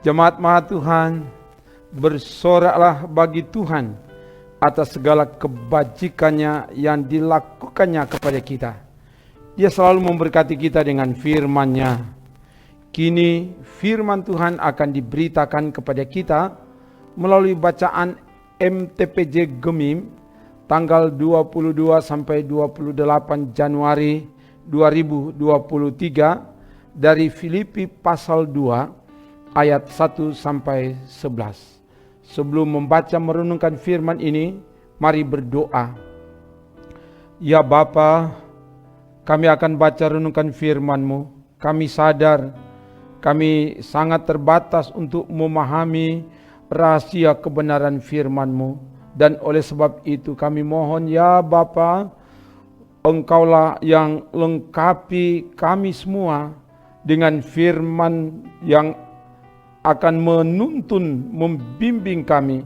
Jemaat Maha Tuhan, bersoraklah bagi Tuhan atas segala kebajikannya yang dilakukannya kepada kita. Dia selalu memberkati kita dengan firman-Nya. Kini firman Tuhan akan diberitakan kepada kita melalui bacaan MTPJ Gemim tanggal 22 sampai 28 Januari 2023 dari Filipi pasal 2 ayat 1 sampai 11. Sebelum membaca merenungkan firman ini, mari berdoa. Ya Bapa, kami akan baca renungkan firman-Mu. Kami sadar kami sangat terbatas untuk memahami rahasia kebenaran firman-Mu. Dan oleh sebab itu kami mohon ya Bapa, Engkaulah yang lengkapi kami semua dengan firman yang akan menuntun, membimbing kami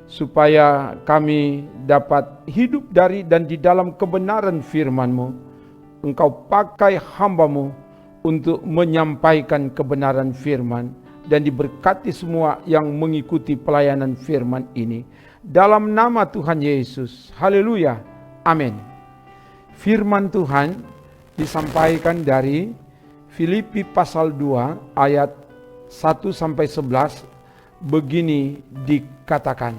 supaya kami dapat hidup dari dan di dalam kebenaran firman-Mu. Engkau pakai hamba-Mu untuk menyampaikan kebenaran firman dan diberkati semua yang mengikuti pelayanan firman ini. Dalam nama Tuhan Yesus. Haleluya. Amin. Firman Tuhan disampaikan dari Filipi pasal 2 ayat 1 sampai 11 begini dikatakan.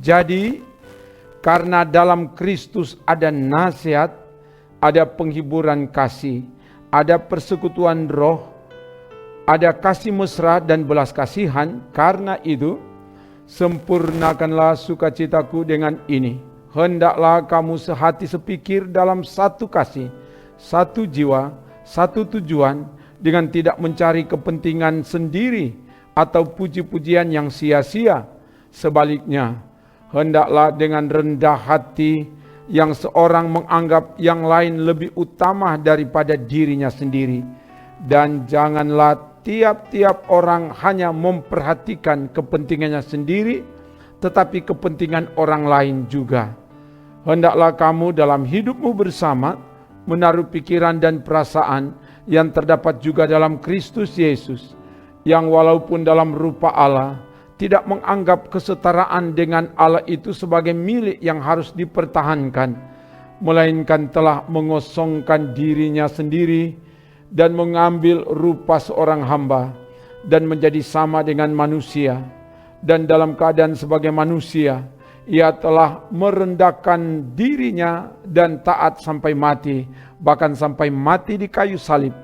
Jadi karena dalam Kristus ada nasihat, ada penghiburan kasih, ada persekutuan roh, ada kasih mesra dan belas kasihan. Karena itu sempurnakanlah sukacitaku dengan ini. Hendaklah kamu sehati sepikir dalam satu kasih, satu jiwa, satu tujuan, dengan tidak mencari kepentingan sendiri atau puji-pujian yang sia-sia. Sebaliknya, hendaklah dengan rendah hati yang seorang menganggap yang lain lebih utama daripada dirinya sendiri. Dan janganlah tiap-tiap orang hanya memperhatikan kepentingannya sendiri, tetapi kepentingan orang lain juga. Hendaklah kamu dalam hidupmu bersama menaruh pikiran dan perasaan yang terdapat juga dalam Kristus Yesus, yang walaupun dalam rupa Allah, tidak menganggap kesetaraan dengan Allah itu sebagai milik yang harus dipertahankan, melainkan telah mengosongkan dirinya sendiri dan mengambil rupa seorang hamba dan menjadi sama dengan manusia. Dan dalam keadaan sebagai manusia, ia telah merendahkan dirinya dan taat sampai mati, bahkan sampai mati di kayu salib.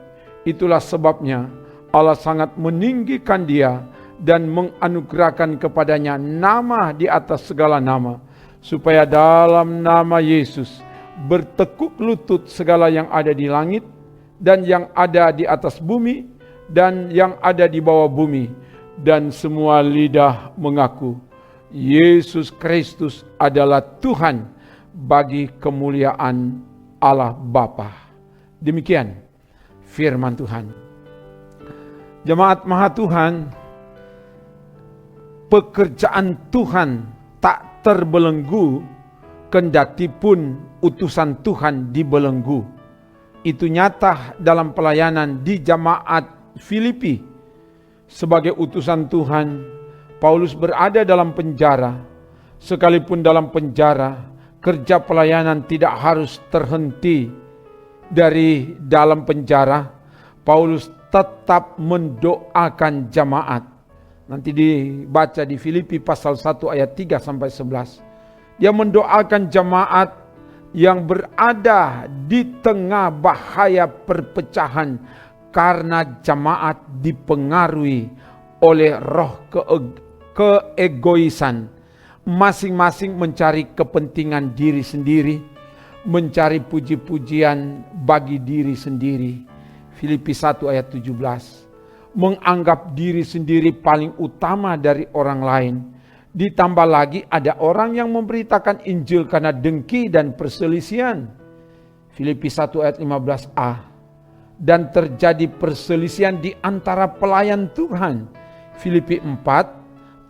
Itulah sebabnya Allah sangat meninggikan dia dan menganugerahkan kepadanya nama di atas segala nama, supaya dalam nama Yesus bertekuk lutut segala yang ada di langit dan yang ada di atas bumi dan yang ada di bawah bumi, dan semua lidah mengaku Yesus Kristus adalah Tuhan, bagi kemuliaan Allah Bapa. Demikian firman Tuhan. Jemaat Maha Tuhan, pekerjaan Tuhan tak terbelenggu, kendati pun utusan Tuhan dibelenggu. Itu nyata dalam pelayanan di jemaat Filipi. Sebagai utusan Tuhan, Paulus berada dalam penjara. Sekalipun dalam penjara, kerja pelayanan tidak harus terhenti. Dari dalam penjara, Paulus tetap mendoakan jemaat. Nanti dibaca di Filipi pasal 1 ayat 3 sampai 11. Dia mendoakan jemaat yang berada di tengah bahaya perpecahan karena jemaat dipengaruhi oleh roh keegoisan, masing-masing mencari kepentingan diri sendiri, mencari puji-pujian bagi diri sendiri. Filipi 1 ayat 17. Menganggap diri sendiri paling utama dari orang lain. Ditambah lagi ada orang yang memberitakan Injil karena dengki dan perselisihan. Filipi 1 ayat 15a. Dan terjadi perselisihan di antara pelayan Tuhan. Filipi 4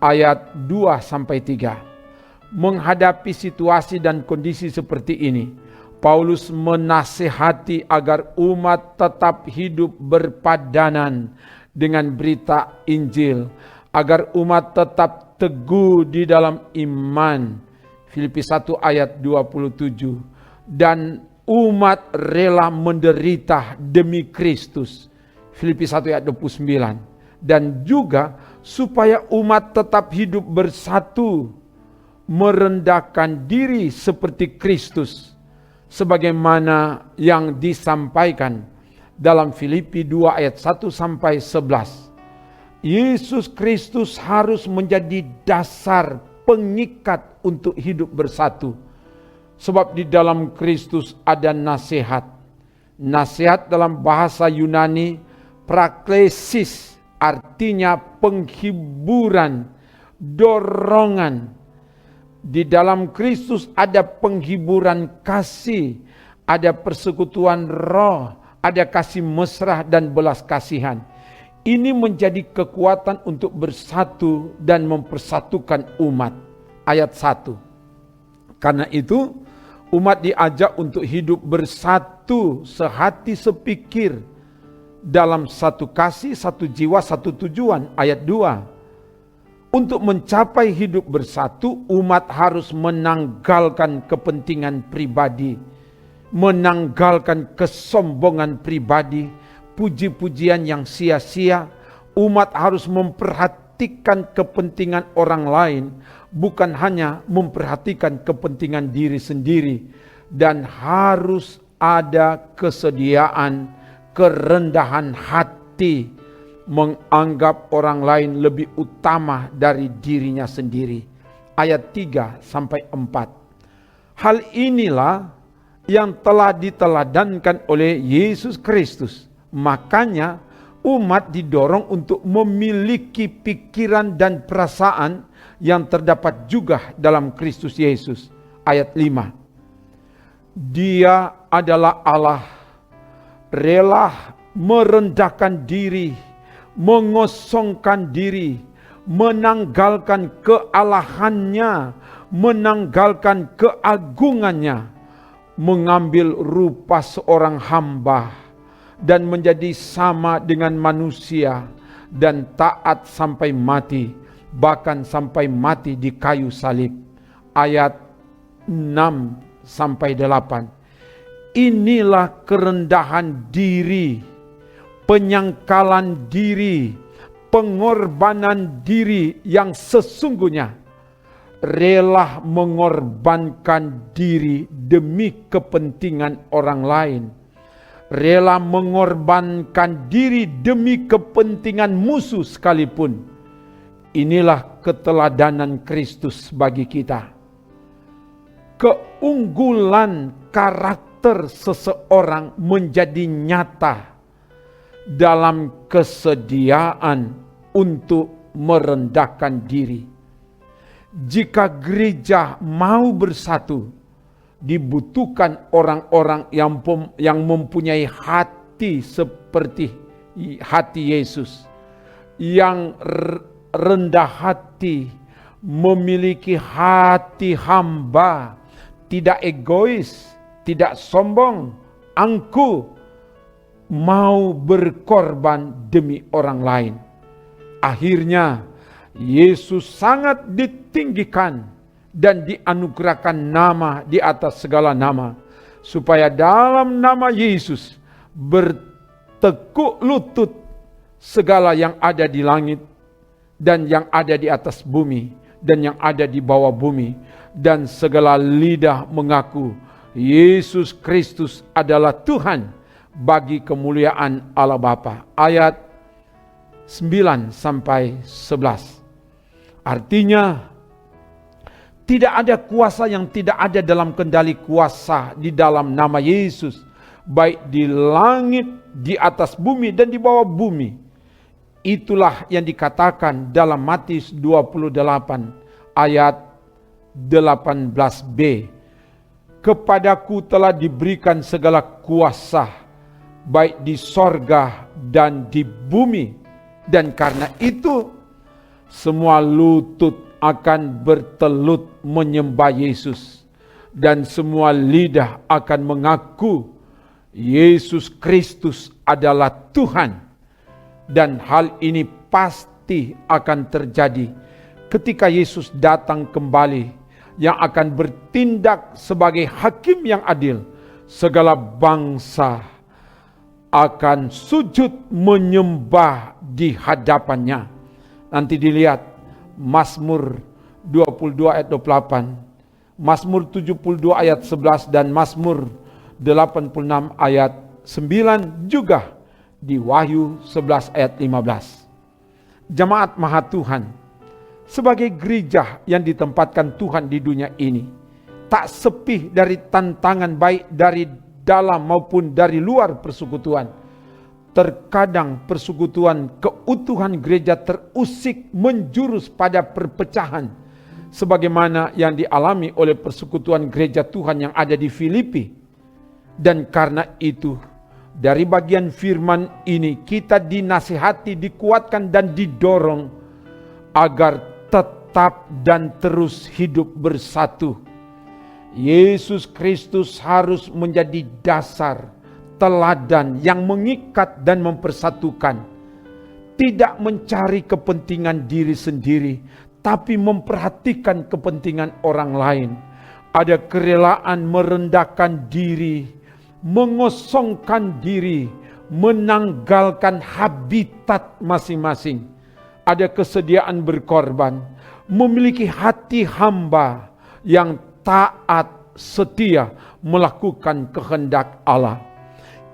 ayat 2-3. Menghadapi situasi dan kondisi seperti ini, Paulus menasihati agar umat tetap hidup berpadanan dengan berita Injil, agar umat tetap teguh di dalam iman. Filipi 1 ayat 27. Dan umat rela menderita demi Kristus. Filipi 1 ayat 29. Dan juga supaya umat tetap hidup bersatu, merendahkan diri seperti Kristus, sebagaimana yang disampaikan dalam Filipi 2 ayat 1 sampai 11. Yesus Kristus harus menjadi dasar pengikat untuk hidup bersatu. Sebab di dalam Kristus ada nasihat. Nasihat dalam bahasa Yunani praklesis, artinya penghiburan, dorongan. Di dalam Kristus ada penghiburan kasih, ada persekutuan roh, ada kasih mesra dan belas kasihan. Ini menjadi kekuatan untuk bersatu dan mempersatukan umat. Ayat 1. Karena itu umat diajak untuk hidup bersatu, sehati sepikir, dalam satu kasih, satu jiwa, satu tujuan. Ayat 2. Untuk mencapai hidup bersatu, umat harus menanggalkan kepentingan pribadi, menanggalkan kesombongan pribadi, puji-pujian yang sia-sia. Umat harus memperhatikan kepentingan orang lain, bukan hanya memperhatikan kepentingan diri sendiri. Dan harus ada kesediaan, kerendahan hati, menganggap orang lain lebih utama dari dirinya sendiri. Ayat 3 sampai 4. Hal inilah yang telah diteladankan oleh Yesus Kristus. Makanya umat didorong untuk memiliki pikiran dan perasaan yang terdapat juga dalam Kristus Yesus. Ayat 5. Dia adalah Allah, rela merendahkan diri, mengosongkan diri, menanggalkan kealahannya, menanggalkan keagungannya, mengambil rupa seorang hamba dan menjadi sama dengan manusia dan taat sampai mati, bahkan sampai mati di kayu salib. Ayat 6 sampai 8. Inilah kerendahan diri, penyangkalan diri, pengorbanan diri yang sesungguhnya. Rela mengorbankan diri demi kepentingan orang lain. Rela mengorbankan diri demi kepentingan musuh sekalipun. Inilah keteladanan Kristus bagi kita. Keunggulan karakter seseorang menjadi nyata dalam kesediaan untuk merendahkan diri. Jika gereja mau bersatu, dibutuhkan orang-orang yang mempunyai hati seperti hati Yesus, yang rendah hati, memiliki hati hamba, tidak egois, tidak sombong, angkuh, mau berkorban demi orang lain. Akhirnya Yesus sangat ditinggikan dan dianugerahkan nama di atas segala nama, supaya dalam nama Yesus bertekuk lutut segala yang ada di langit dan yang ada di atas bumi dan yang ada di bawah bumi, dan segala lidah mengaku Yesus Kristus adalah Tuhan, bagi kemuliaan Allah Bapa. Ayat 9 sampai 11. Artinya, tidak ada kuasa yang tidak ada dalam kendali kuasa di dalam nama Yesus, baik di langit, di atas bumi, dan di bawah bumi. Itulah yang dikatakan dalam Matius 28 ayat 18b. Kepadaku telah diberikan segala kuasa, baik di sorga dan di bumi. Dan karena itu, semua lutut akan bertelut menyembah Yesus. Dan semua lidah akan mengaku Yesus Kristus adalah Tuhan. Dan hal ini pasti pasti akan terjadi ketika Yesus datang kembali, yang akan bertindak sebagai hakim yang adil. Segala bangsa akan sujud menyembah di hadapannya. Nanti dilihat Mazmur 22 ayat 28, Mazmur 72 ayat 11, dan Mazmur 86 ayat 9, juga di Wahyu 11 ayat 15. Jemaat Maha Tuhan, sebagai gereja yang ditempatkan Tuhan di dunia ini, tak sepi dari tantangan baik dari dalam maupun dari luar persekutuan. Terkadang persekutuan keutuhan gereja terusik menjurus pada perpecahan, sebagaimana yang dialami oleh persekutuan gereja Tuhan yang ada di Filipi. Dan karena itu, dari bagian firman ini kita dinasihati, dikuatkan dan didorong agar tetap dan terus hidup bersatu. Yesus Kristus harus menjadi dasar, teladan yang mengikat dan mempersatukan. Tidak mencari kepentingan diri sendiri, tapi memperhatikan kepentingan orang lain. Ada kerelaan merendahkan diri, mengosongkan diri, menanggalkan habitat masing-masing. Ada kesediaan berkorban, memiliki hati hamba yang taat, setia melakukan kehendak Allah.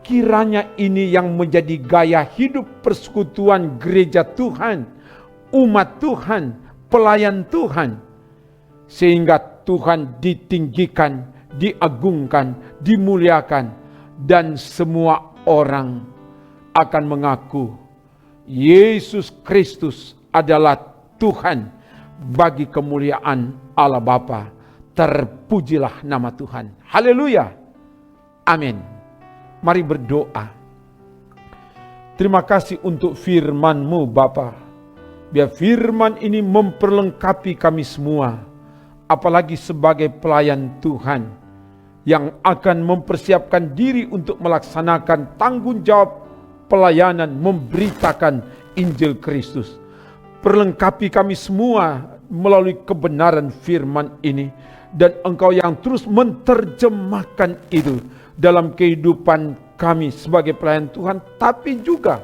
Kiranya ini yang menjadi gaya hidup persekutuan gereja Tuhan, umat Tuhan, pelayan Tuhan, sehingga Tuhan ditinggikan, diagungkan, dimuliakan, dan semua orang akan mengaku Yesus Kristus adalah Tuhan bagi kemuliaan Allah Bapa. Terpujilah nama Tuhan. Haleluya. Amin. Mari berdoa. Terima kasih untuk firman-Mu Bapa. Biar firman ini memperlengkapi kami semua, apalagi sebagai pelayan Tuhan yang akan mempersiapkan diri untuk melaksanakan tanggung jawab pelayanan memberitakan Injil Kristus. Perlengkapi kami semua melalui kebenaran firman ini, dan Engkau yang terus menerjemahkan itu dalam kehidupan kami sebagai pelayan Tuhan, tapi juga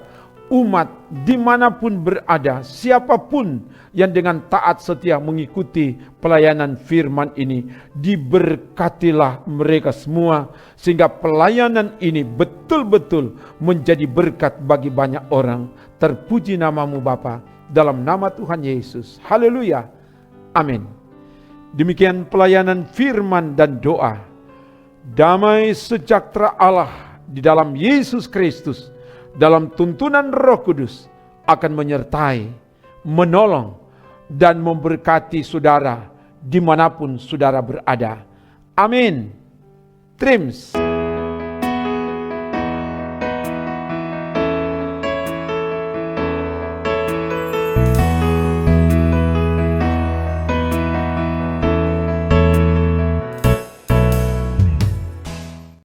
umat dimanapun berada, siapapun yang dengan taat setia mengikuti pelayanan firman ini, diberkatilah mereka semua, sehingga pelayanan ini betul-betul menjadi berkat bagi banyak orang. Terpuji nama-Mu Bapa, dalam nama Tuhan Yesus. Haleluya. Amin. Demikian pelayanan firman dan doa. Damai sejahtera Allah di dalam Yesus Kristus, dalam tuntunan Roh Kudus, akan menyertai, menolong, dan memberkati saudara dimanapun saudara berada. Amin. Trims.